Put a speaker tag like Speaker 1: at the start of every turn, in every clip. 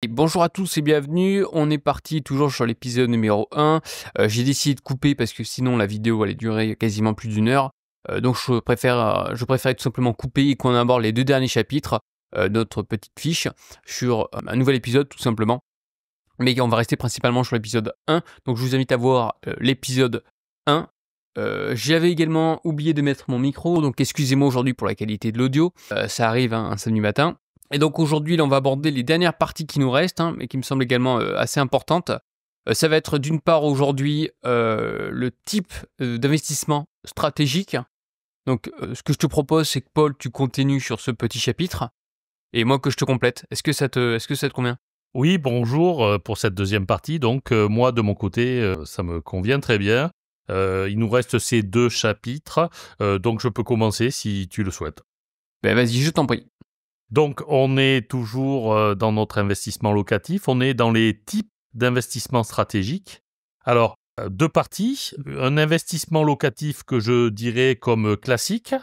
Speaker 1: Et bonjour à tous et bienvenue, on est parti toujours sur l'épisode numéro 1. J'ai décidé de couper parce que sinon la vidéo allait durer quasiment plus d'une heure. Donc je préfère tout simplement couper et qu'on aborde les deux derniers chapitres de notre petite fiche sur un nouvel épisode tout simplement. Mais on va rester principalement sur l'épisode 1. Donc je vous invite à voir l'épisode 1. J'avais également oublié de mettre mon micro, donc excusez-moi aujourd'hui pour la qualité de l'audio. Ça arrive un samedi matin. Et donc aujourd'hui, là, on va aborder les dernières parties qui nous restent, mais qui me semblent également assez importantes. Ça va être d'une part aujourd'hui le type d'investissement stratégique. Donc ce que je te propose, c'est que Paul, tu continues sur ce petit chapitre, et moi que je te complète. Est-ce que ça te convient?
Speaker 2: Oui, bonjour pour cette deuxième partie. Donc, moi, de mon côté, ça me convient très bien. Il nous reste ces deux chapitres, donc je peux commencer si tu le souhaites.
Speaker 1: Ben vas-y, je t'en prie.
Speaker 2: Donc, on est toujours dans notre investissement locatif. On est dans les types d'investissement stratégiques. Alors, deux parties. Un investissement locatif que je dirais comme classique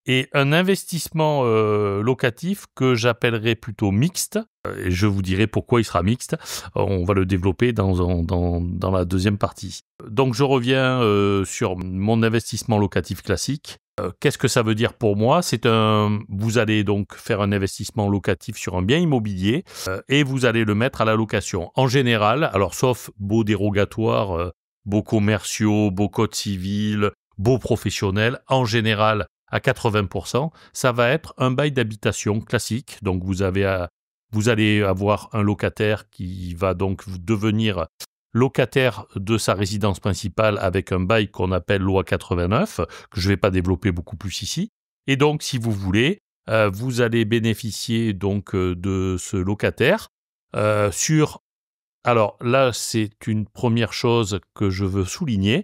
Speaker 2: et un investissement locatif que j'appellerais plutôt mixte. Et je vous dirai pourquoi il sera mixte. On va le développer dans la deuxième partie. Donc, je reviens sur mon investissement locatif classique. Qu'est-ce que ça veut dire pour moi? Vous allez donc faire un investissement locatif sur un bien immobilier et vous allez le mettre à la location. En général, alors sauf baux dérogatoires, baux commerciaux, baux codes civils, baux professionnels, en général à 80%, ça va être un bail d'habitation classique. Donc vous allez avoir un locataire qui va donc devenir locataire de sa résidence principale avec un bail qu'on appelle loi 89, que je ne vais pas développer beaucoup plus ici. Et donc, si vous voulez, vous allez bénéficier donc de ce locataire Alors là, c'est une première chose que je veux souligner.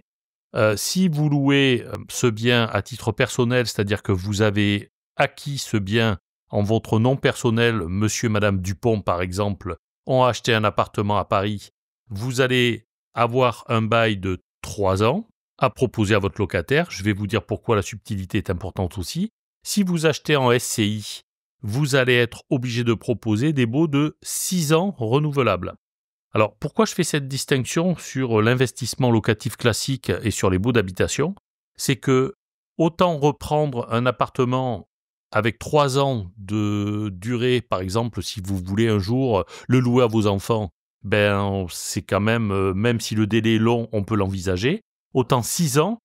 Speaker 2: Si vous louez ce bien à titre personnel, c'est-à-dire que vous avez acquis ce bien en votre nom personnel, monsieur, madame Dupont, par exemple, ont acheté un appartement à Paris, vous allez avoir un bail de 3 ans à proposer à votre locataire. Je vais vous dire pourquoi la subtilité est importante aussi. Si vous achetez en SCI, vous allez être obligé de proposer des baux de 6 ans renouvelables. Alors, pourquoi je fais cette distinction sur l'investissement locatif classique et sur les baux d'habitation? C'est que autant reprendre un appartement avec 3 ans de durée, par exemple, si vous voulez un jour le louer à vos enfants, c'est quand même si le délai est long, on peut l'envisager. Autant 6 ans,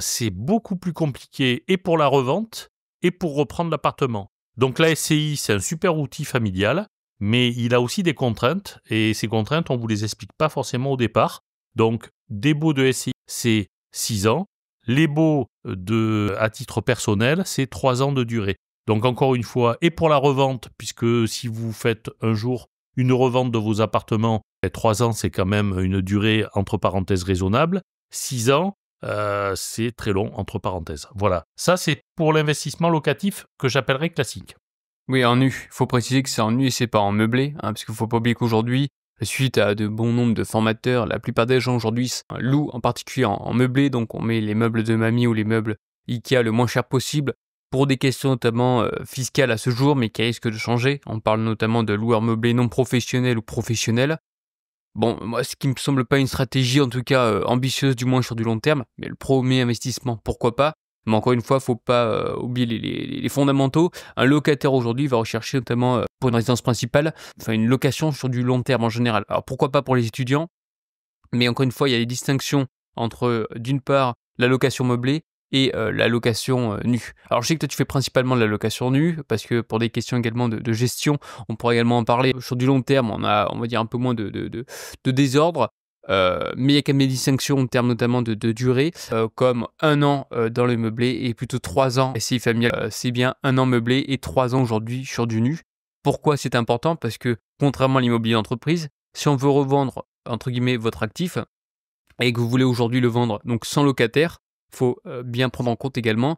Speaker 2: c'est beaucoup plus compliqué et pour la revente et pour reprendre l'appartement. Donc la SCI, c'est un super outil familial, mais il a aussi des contraintes, et ces contraintes, on ne vous les explique pas forcément au départ. Donc, des baux de SCI, c'est 6 ans. Les baux à titre personnel, c'est 3 ans de durée. Donc, encore une fois, et pour la revente, puisque si vous faites un jour une revente de vos appartements, 3 ans, c'est quand même une durée, entre parenthèses, raisonnable. 6 ans, c'est très long, entre parenthèses. Voilà. Ça, c'est pour l'investissement locatif que j'appellerais classique.
Speaker 1: Oui, en nu. Il faut préciser que c'est en nu et c'est pas en meublé, parce qu'il faut pas oublier qu'aujourd'hui, suite à de bons nombres de formateurs, la plupart des gens aujourd'hui louent en particulier en meublé, donc on met les meubles de mamie ou les meubles Ikea le moins cher possible pour des questions notamment fiscales à ce jour, mais qui risquent de changer. On parle notamment de loueurs meublés non professionnels ou professionnels. Bon, moi, ce qui me semble pas une stratégie, en tout cas ambitieuse, du moins sur du long terme, mais le premier investissement, pourquoi pas. Mais encore une fois, faut pas oublier les fondamentaux. Un locataire aujourd'hui va rechercher notamment pour une résidence principale, enfin une location sur du long terme en général. Alors pourquoi pas pour les étudiants, mais encore une fois, il y a des distinctions entre d'une part la location meublée et la location nue. Alors je sais que toi tu fais principalement de la location nue, parce que pour des questions également de gestion, on pourrait également en parler. Sur du long terme, on va dire un peu moins de désordre. Mais il y a quand même des distinctions en termes notamment de durée, comme 1 an dans le meublé et plutôt 3 ans SCI familial. C'est bien 1 an meublé et 3 ans aujourd'hui sur du nu. Pourquoi c'est important? Parce que contrairement à l'immobilier d'entreprise, si on veut revendre entre guillemets votre actif et que vous voulez aujourd'hui le vendre donc sans locataire, faut bien prendre en compte également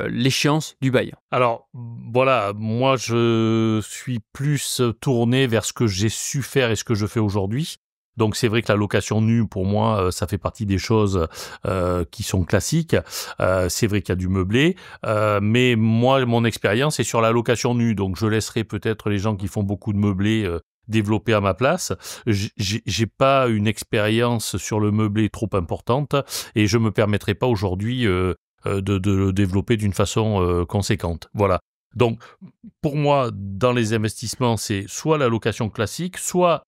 Speaker 1: l'échéance du bail.
Speaker 2: Alors, voilà, moi, je suis plus tourné vers ce que j'ai su faire et ce que je fais aujourd'hui. Donc, c'est vrai que la location nue, pour moi, ça fait partie des choses qui sont classiques. C'est vrai qu'il y a du meublé. Mais moi, mon expérience est sur la location nue. Donc, je laisserai peut-être les gens qui font beaucoup de meublé développer à ma place. J'ai pas une expérience sur le meublé trop importante et je me permettrai pas aujourd'hui de le développer d'une façon conséquente. Voilà. Donc, pour moi, dans les investissements, c'est soit la location classique, soit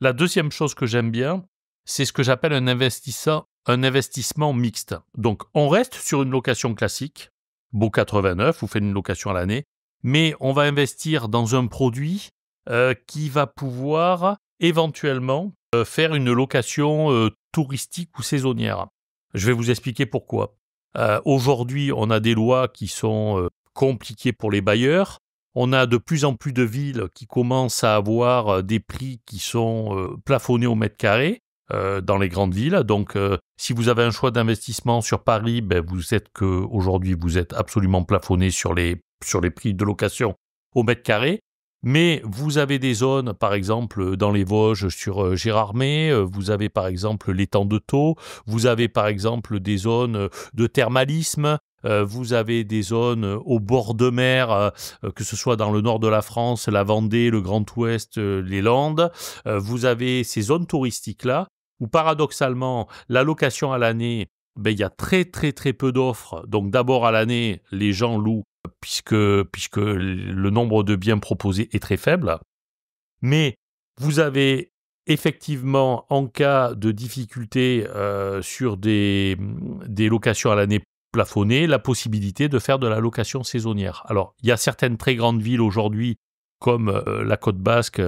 Speaker 2: la deuxième chose que j'aime bien, c'est ce que j'appelle un investissement mixte. Donc, on reste sur une location classique, Beau 89, vous faites une location à l'année, mais on va investir dans un produit qui va pouvoir éventuellement faire une location touristique ou saisonnière. Je vais vous expliquer pourquoi. Aujourd'hui, on a des lois qui sont compliquées pour les bailleurs. On a de plus en plus de villes qui commencent à avoir des prix qui sont plafonnés au mètre carré dans les grandes villes. Donc, si vous avez un choix d'investissement sur Paris, aujourd'hui vous êtes absolument plafonné sur les prix de location au mètre carré. Mais vous avez des zones, par exemple, dans les Vosges sur Gérardmer, vous avez par exemple l'étang de Thau, vous avez par exemple des zones de thermalisme, vous avez des zones au bord de mer, que ce soit dans le nord de la France, la Vendée, le Grand Ouest, les Landes. Vous avez ces zones touristiques-là, où paradoxalement, la location à l'année, il y a très très très peu d'offres. Donc d'abord à l'année, les gens louent puisque le nombre de biens proposés est très faible. Mais vous avez effectivement, en cas de difficulté sur des locations à l'année plafonnées, la possibilité de faire de la location saisonnière. Alors, il y a certaines très grandes villes aujourd'hui, comme la Côte Basque,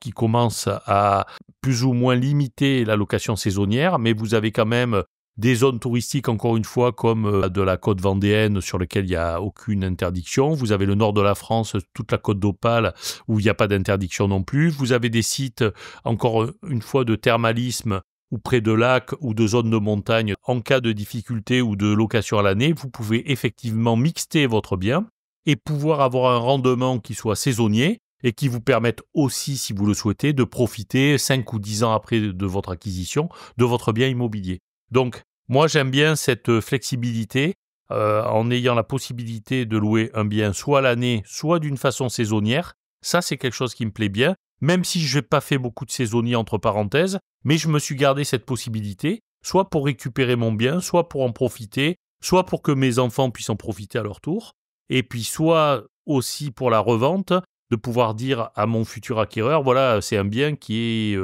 Speaker 2: qui commencent à plus ou moins limiter la location saisonnière, mais vous avez quand même des zones touristiques, encore une fois, comme de la côte vendéenne sur laquelle il n'y a aucune interdiction. Vous avez le nord de la France, toute la côte d'Opale, où il n'y a pas d'interdiction non plus. Vous avez des sites, encore une fois, de thermalisme ou près de lacs ou de zones de montagne. En cas de difficulté ou de location à l'année, vous pouvez effectivement mixter votre bien et pouvoir avoir un rendement qui soit saisonnier et qui vous permette aussi, si vous le souhaitez, de profiter 5 ou 10 ans après de votre acquisition de votre bien immobilier. Donc, moi, j'aime bien cette flexibilité en ayant la possibilité de louer un bien soit à l'année, soit d'une façon saisonnière. Ça, c'est quelque chose qui me plaît bien, même si je n'ai pas fait beaucoup de saisonniers entre parenthèses, mais je me suis gardé cette possibilité, soit pour récupérer mon bien, soit pour en profiter, soit pour que mes enfants puissent en profiter à leur tour, et puis soit aussi pour la revente, de pouvoir dire à mon futur acquéreur, voilà, c'est un bien qui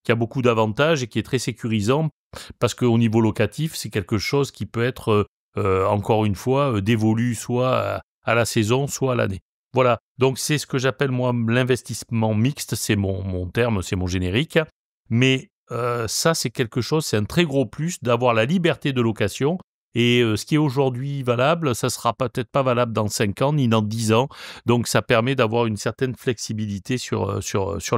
Speaker 2: a beaucoup d'avantages et qui est très sécurisant, parce qu'au niveau locatif, c'est quelque chose qui peut être, encore une fois, dévolu soit à la saison, soit à l'année. Voilà, donc c'est ce que j'appelle moi l'investissement mixte, c'est mon terme, c'est mon générique, mais ça c'est quelque chose, c'est un très gros plus d'avoir la liberté de location, et ce qui est aujourd'hui valable, ça sera peut-être pas valable dans 5 ans, ni dans 10 ans, donc ça permet d'avoir une certaine flexibilité sur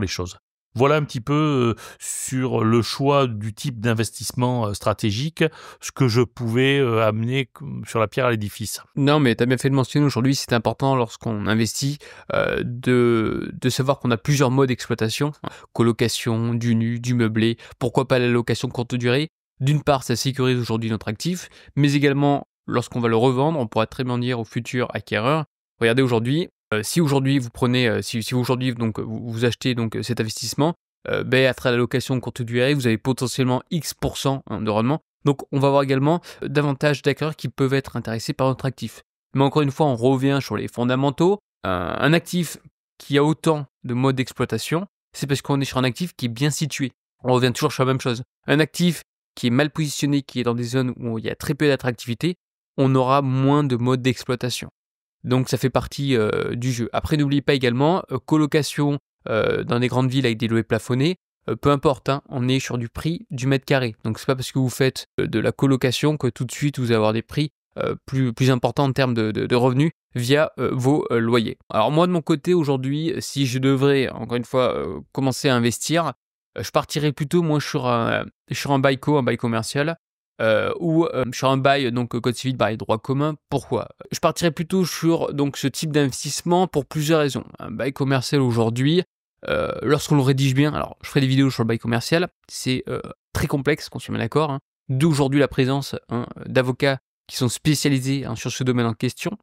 Speaker 2: les choses. Voilà un petit peu sur le choix du type d'investissement stratégique, ce que je pouvais amener sur la pierre à l'édifice.
Speaker 1: Non, mais tu as bien fait de mentionner aujourd'hui, c'est important lorsqu'on investit de savoir qu'on a plusieurs modes d'exploitation, colocation, du nu, du meublé, pourquoi pas la location courte durée. D'une part, ça sécurise aujourd'hui notre actif, mais également, lorsqu'on va le revendre, on pourra très bien dire au futur acquéreur, regardez aujourd'hui, si aujourd'hui vous prenez, si vous aujourd'hui donc vous achetez donc cet investissement, à travers la location courte durée, vous avez potentiellement X% de rendement. Donc on va avoir également davantage d'acquéreurs qui peuvent être intéressés par notre actif. Mais encore une fois, on revient sur les fondamentaux. Un actif qui a autant de modes d'exploitation, c'est parce qu'on est sur un actif qui est bien situé. On revient toujours sur la même chose. Un actif qui est mal positionné, qui est dans des zones où il y a très peu d'attractivité, on aura moins de modes d'exploitation. Donc ça fait partie du jeu. Après, n'oubliez pas également, colocation dans des grandes villes avec des loyers plafonnés, peu importe, hein, on est sur du prix du mètre carré. Donc c'est pas parce que vous faites de la colocation que tout de suite vous allez avoir des prix plus importants en termes de revenus via vos loyers. Alors moi de mon côté aujourd'hui, si je devrais encore une fois commencer à investir, je partirais plutôt moi sur un bail commercial. Ou sur un bail donc code civil, bail droit commun. Pourquoi? Je partirais plutôt sur donc ce type d'investissement pour plusieurs raisons. Un bail commercial aujourd'hui, lorsqu'on le rédige bien, alors je ferai des vidéos sur le bail commercial, c'est très complexe, qu'on soit bien d'accord, hein. D'où aujourd'hui la présence d'avocats qui sont spécialisés sur ce domaine en question.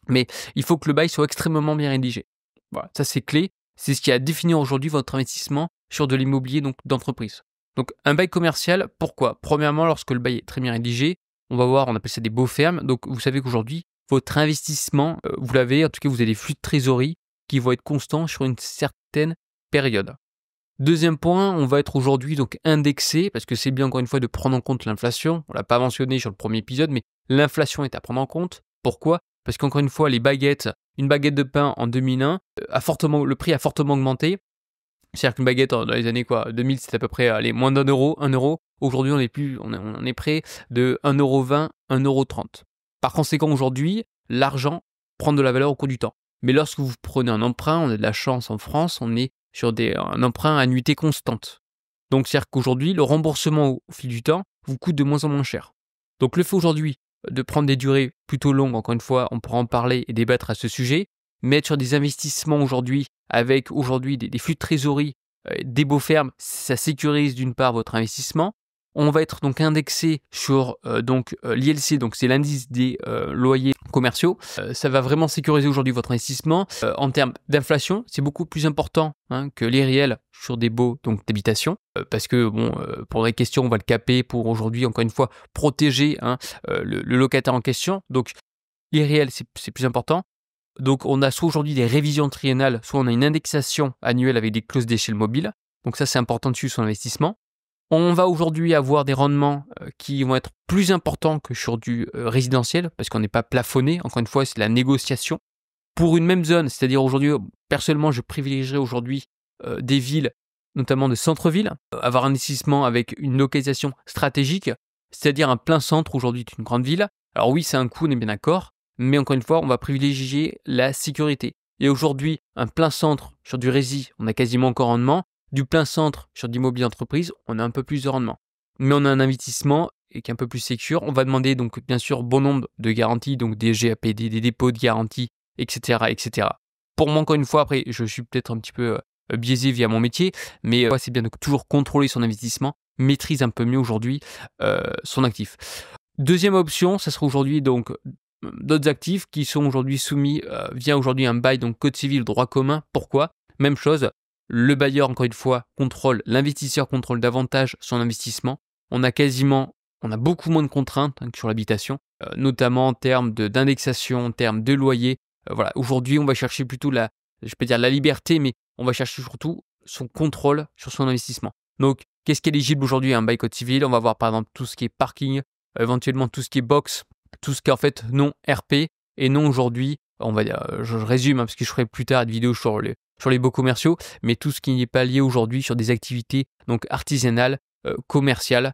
Speaker 1: Mais il faut que le bail soit extrêmement bien rédigé. Voilà, ça c'est clé. C'est ce qui va définir aujourd'hui votre investissement sur de l'immobilier donc d'entreprise. Donc un bail commercial, pourquoi? Premièrement, lorsque le bail est très bien rédigé, on va voir, on appelle ça des beaux fermes. Donc vous savez qu'aujourd'hui, votre investissement, vous l'avez, en tout cas vous avez des flux de trésorerie qui vont être constants sur une certaine période. Deuxième point, on va être aujourd'hui donc indexé, parce que c'est bien encore une fois de prendre en compte l'inflation. On ne l'a pas mentionné sur le premier épisode, mais l'inflation est à prendre en compte. Pourquoi? Parce qu'encore une fois, les baguettes, une baguette de pain en 2001, le prix a fortement augmenté. C'est-à-dire qu'une baguette dans les années 2000, c'était à peu près moins d'un euro, 1 euro. Aujourd'hui, on est près de 1,20 €, 1,30 €. Par conséquent, aujourd'hui, l'argent prend de la valeur au cours du temps. Mais lorsque vous prenez un emprunt, on a de la chance en France, on est sur un emprunt à annuité constante. Donc, c'est-à-dire qu'aujourd'hui, le remboursement au fil du temps vous coûte de moins en moins cher. Donc, le fait aujourd'hui de prendre des durées plutôt longues, encore une fois, on pourra en parler et débattre à ce sujet, mais être sur des investissements aujourd'hui, avec aujourd'hui des flux de trésorerie, des beaux fermes, ça sécurise d'une part votre investissement. On va être donc indexé sur l'ILC, donc c'est l'indice des loyers commerciaux. Ça va vraiment sécuriser aujourd'hui votre investissement. En termes d'inflation, c'est beaucoup plus important que les réels sur des baux donc d'habitation, parce que pour les questions, on va le caper pour aujourd'hui, encore une fois, protéger le locataire en question. Donc les réels, c'est plus important. Donc on a soit aujourd'hui des révisions triennales, soit on a une indexation annuelle avec des clauses d'échelle mobile. Donc ça, c'est important dessus sur l'investissement. On va aujourd'hui avoir des rendements qui vont être plus importants que sur du résidentiel, parce qu'on n'est pas plafonné. Encore une fois, c'est la négociation. Pour une même zone, c'est-à-dire aujourd'hui, personnellement, je privilégierais aujourd'hui des villes, notamment de centre-ville, avoir un investissement avec une localisation stratégique, c'est-à-dire un plein centre aujourd'hui d'une grande ville. Alors oui, c'est un coût, on est bien d'accord, mais encore une fois, on va privilégier la sécurité. Et aujourd'hui, un plein centre sur du rési, on a quasiment encore rendement. Du plein centre sur de l'immobilier d'entreprise, on a un peu plus de rendement. Mais on a un investissement qui est un peu plus sécure. On va demander donc bien sûr bon nombre de garanties, donc des GAP, des dépôts de garantie, etc., etc. Pour moi, encore une fois, après, je suis peut-être un petit peu biaisé via mon métier, mais c'est bien de toujours contrôler son investissement, maîtrise un peu mieux aujourd'hui son actif. Deuxième option, ça sera aujourd'hui donc d'autres actifs qui sont aujourd'hui soumis via aujourd'hui un bail, donc code civil, droit commun. Pourquoi? Même chose. Le bailleur, encore une fois, l'investisseur contrôle davantage son investissement. On a beaucoup moins de contraintes que sur l'habitation, notamment en termes d'indexation, en termes de loyer. Voilà, aujourd'hui, on va chercher plutôt la liberté, mais on va chercher surtout son contrôle sur son investissement. Donc, qu'est-ce qui est éligible aujourd'hui à un bail code civil? On va voir par exemple tout ce qui est parking, éventuellement tout ce qui est box, tout ce qui est en fait non RP et non aujourd'hui, on va dire, je résume parce que je ferai plus tard une vidéo sur les baux commerciaux, mais tout ce qui n'est pas lié aujourd'hui sur des activités donc artisanales, commerciales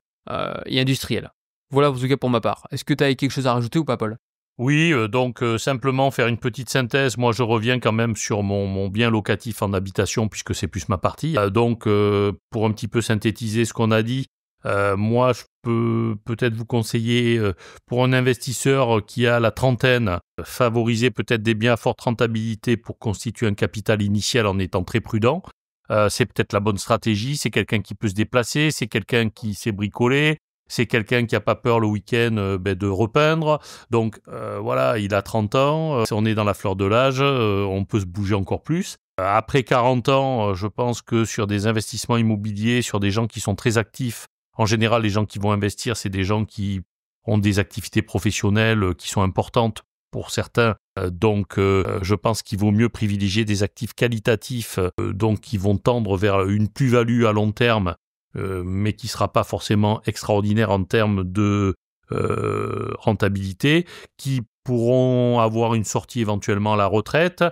Speaker 1: et industrielles. Voilà en tout cas pour ma part. Est-ce que tu as quelque chose à rajouter ou pas, Paul?
Speaker 2: Oui, donc simplement faire une petite synthèse. Moi, je reviens quand même sur mon bien locatif en habitation puisque c'est plus ma partie. Donc, pour un petit peu synthétiser ce qu'on a dit, moi, je peux peut-être vous conseiller, pour un investisseur qui a la trentaine, favoriser peut-être des biens à forte rentabilité pour constituer un capital initial en étant très prudent. C'est peut-être la bonne stratégie. C'est quelqu'un qui peut se déplacer, c'est quelqu'un qui sait bricoler, c'est quelqu'un qui n'a pas peur le week-end de repeindre. Donc voilà, il a 30 ans, on est dans la fleur de l'âge, on peut se bouger encore plus. Après 40 ans, je pense que sur des investissements immobiliers, sur des gens qui sont très actifs, en général, les gens qui vont investir, c'est des gens qui ont des activités professionnelles qui sont importantes pour certains. Donc, je pense qu'il vaut mieux privilégier des actifs qualitatifs, donc qui vont tendre vers une plus-value à long terme, mais qui ne sera pas forcément extraordinaire en termes de rentabilité, pourront avoir une sortie éventuellement à la retraite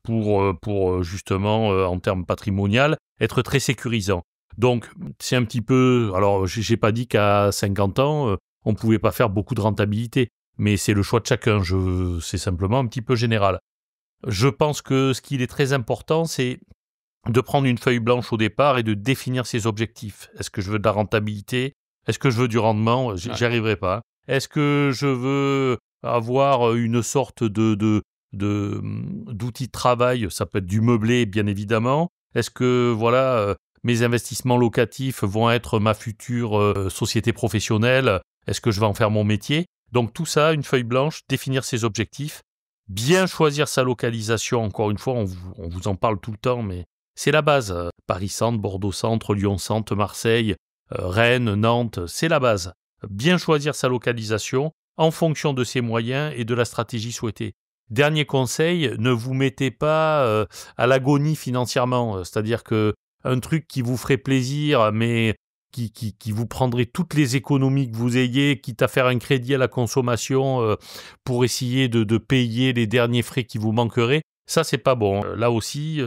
Speaker 2: pour justement, en termes patrimonial, être très sécurisant. Donc, c'est un petit peu... Alors, j'ai pas dit qu'à 50 ans, on ne pouvait pas faire beaucoup de rentabilité, mais c'est le choix de chacun, c'est simplement un petit peu général. Je pense que ce qui est très important, c'est de prendre une feuille blanche au départ et de définir ses objectifs. Est-ce que je veux de la rentabilité? Est-ce que je veux du rendement? J'y arriverai pas. Est-ce que je veux avoir une sorte d'outil de travail? Ça peut être du meublé, bien évidemment. Est-ce que, voilà, mes investissements locatifs vont être ma future société professionnelle? Est-ce que je vais en faire mon métier? Donc tout ça, une feuille blanche, définir ses objectifs Bien choisir sa localisation, encore une fois, on vous en parle tout le temps, mais c'est la base. Paris-Centre, Bordeaux-Centre, Lyon-Centre, Marseille, Rennes, Nantes, c'est la base. Bien choisir sa localisation en fonction de ses moyens et de la stratégie souhaitée. Dernier conseil, ne vous mettez pas à l'agonie financièrement. C'est-à-dire que un truc qui vous ferait plaisir, mais qui vous prendrait toutes les économies que vous ayez, quitte à faire un crédit à la consommation pour essayer de payer les derniers frais qui vous manqueraient, ça, c'est pas bon. Là aussi,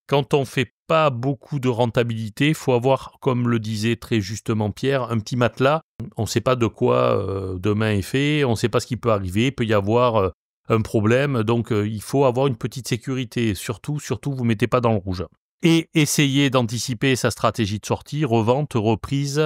Speaker 2: quand on fait pas beaucoup de rentabilité, il faut avoir, comme le disait très justement Pierre, un petit matelas. On ne sait pas de quoi demain est fait, on ne sait pas ce qui peut arriver, il peut y avoir un problème, donc il faut avoir une petite sécurité. Surtout, vous ne mettez pas dans le rouge. Et essayer d'anticiper sa stratégie de sortie, revente, reprise,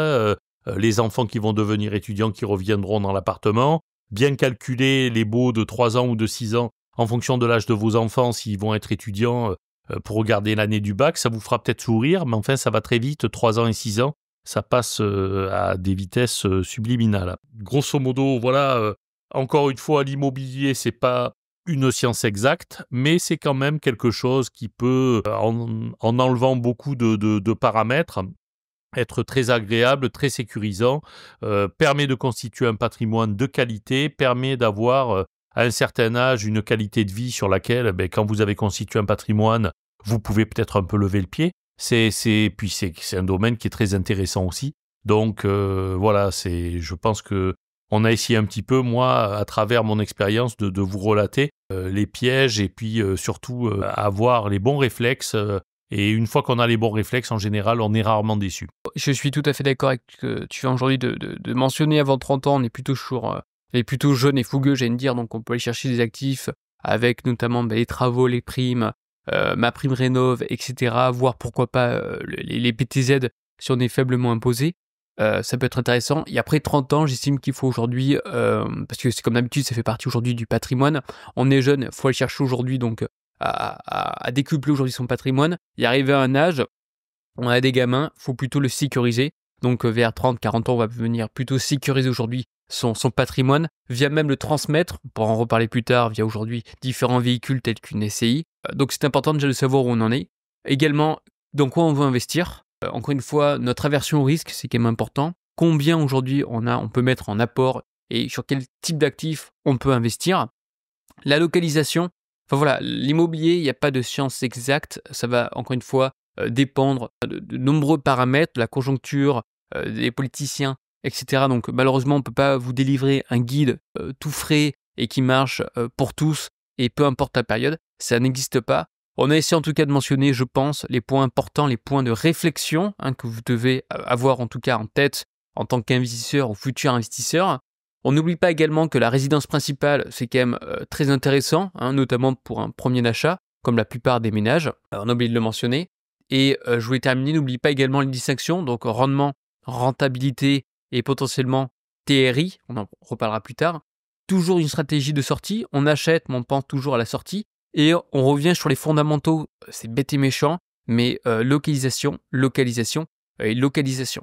Speaker 2: les enfants qui vont devenir étudiants qui reviendront dans l'appartement, bien calculer les baux de 3 ans ou de 6 ans en fonction de l'âge de vos enfants s'ils vont être étudiants pour regarder l'année du bac. Ça vous fera peut-être sourire, mais enfin ça va très vite, 3 ans et 6 ans, ça passe à des vitesses subliminales. Grosso modo, voilà, encore une fois, l'immobilier, c'est pas une science exacte, mais c'est quand même quelque chose qui peut, en enlevant beaucoup de paramètres, être très agréable, très sécurisant, permet de constituer un patrimoine de qualité, permet d'avoir, à un certain âge, une qualité de vie sur laquelle, quand vous avez constitué un patrimoine, vous pouvez peut-être un peu lever le pied. C'est un domaine qui est très intéressant aussi. Donc voilà, je pense que on a essayé un petit peu, moi, à travers mon expérience, de vous relater les pièges et puis surtout avoir les bons réflexes. Et une fois qu'on a les bons réflexes, en général, on est rarement déçu.
Speaker 1: Je suis tout à fait d'accord avec ce que tu viens aujourd'hui de mentionner. Avant 30 ans, on est plutôt plutôt jeune et fougueux, j'allais dire, donc on peut aller chercher des actifs avec notamment les travaux, les primes, ma prime rénov, etc. Voir pourquoi pas les PTZ si on est faiblement imposé. Ça peut être intéressant. Et après 30 ans, j'estime qu'il faut aujourd'hui, parce que c'est comme d'habitude, ça fait partie aujourd'hui du patrimoine. On est jeune, il faut aller chercher aujourd'hui donc à décupler aujourd'hui son patrimoine. Et arrivé à un âge, on a des gamins, il faut plutôt le sécuriser. Donc vers 30-40 ans, on va venir plutôt sécuriser aujourd'hui son patrimoine, via même le transmettre, on pourra en reparler plus tard, via aujourd'hui différents véhicules tels qu'une SCI. Donc c'est important déjà de savoir où on en est. Également, dans quoi on veut investir. Encore une fois, notre aversion au risque, c'est quand même important. Combien aujourd'hui on peut mettre en apport et sur quel type d'actifs on peut investir. La localisation, enfin voilà, l'immobilier, il n'y a pas de science exacte. Ça va encore une fois dépendre de nombreux paramètres, de la conjoncture, des politiciens, etc. Donc malheureusement, on ne peut pas vous délivrer un guide tout frais et qui marche pour tous et peu importe la période. Ça n'existe pas. On a essayé en tout cas de mentionner, je pense, les points importants, les points de réflexion que vous devez avoir en tout cas en tête en tant qu'investisseur ou futur investisseur. On n'oublie pas également que la résidence principale, c'est quand même très intéressant, notamment pour un premier achat, comme la plupart des ménages. On a oublié de le mentionner. Et je voulais terminer, n'oublie pas également les distinctions, donc rendement, rentabilité et potentiellement TRI, on en reparlera plus tard. Toujours une stratégie de sortie, on achète, mais on pense toujours à la sortie. Et on revient sur les fondamentaux, c'est bête et méchant, mais localisation et localisation.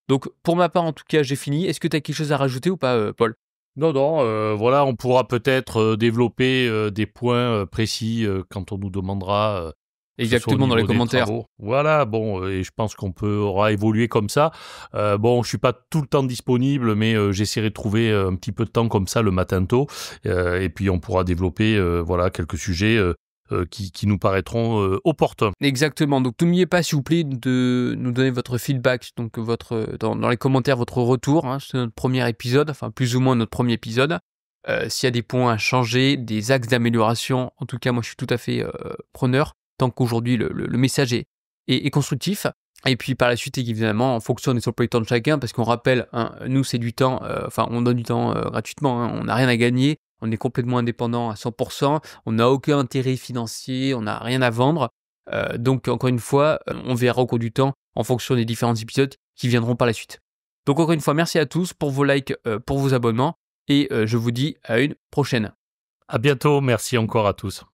Speaker 1: Donc pour ma part en tout cas, j'ai fini. Est-ce que tu as quelque chose à rajouter ou pas, Paul ?
Speaker 2: Non, voilà, on pourra peut-être développer des points précis quand on nous demandera
Speaker 1: Exactement dans les commentaires.
Speaker 2: Voilà, bon, et je pense qu'on aura évolué comme ça. Bon, je suis pas tout le temps disponible, mais j'essaierai de trouver un petit peu de temps comme ça le matin tôt, et puis on pourra développer voilà quelques sujets qui nous paraîtront opportuns.
Speaker 1: Exactement. Donc n'oubliez pas, s'il vous plaît, de nous donner votre feedback, donc dans les commentaires, votre retour. C'est notre premier épisode, enfin plus ou moins notre premier épisode. S'il y a des points à changer, des axes d'amélioration, en tout cas, moi je suis tout à fait preneur. Tant qu'aujourd'hui le message est constructif. Et puis par la suite, évidemment, en fonction des emplois de temps de chacun, parce qu'on rappelle, nous c'est du temps, on donne du temps gratuitement, on n'a rien à gagner, on est complètement indépendant à 100%, on n'a aucun intérêt financier, on n'a rien à vendre. Donc encore une fois, on verra au cours du temps en fonction des différents épisodes qui viendront par la suite. Donc encore une fois, merci à tous pour vos likes, pour vos abonnements, et je vous dis à une prochaine.
Speaker 2: À bientôt, merci encore à tous.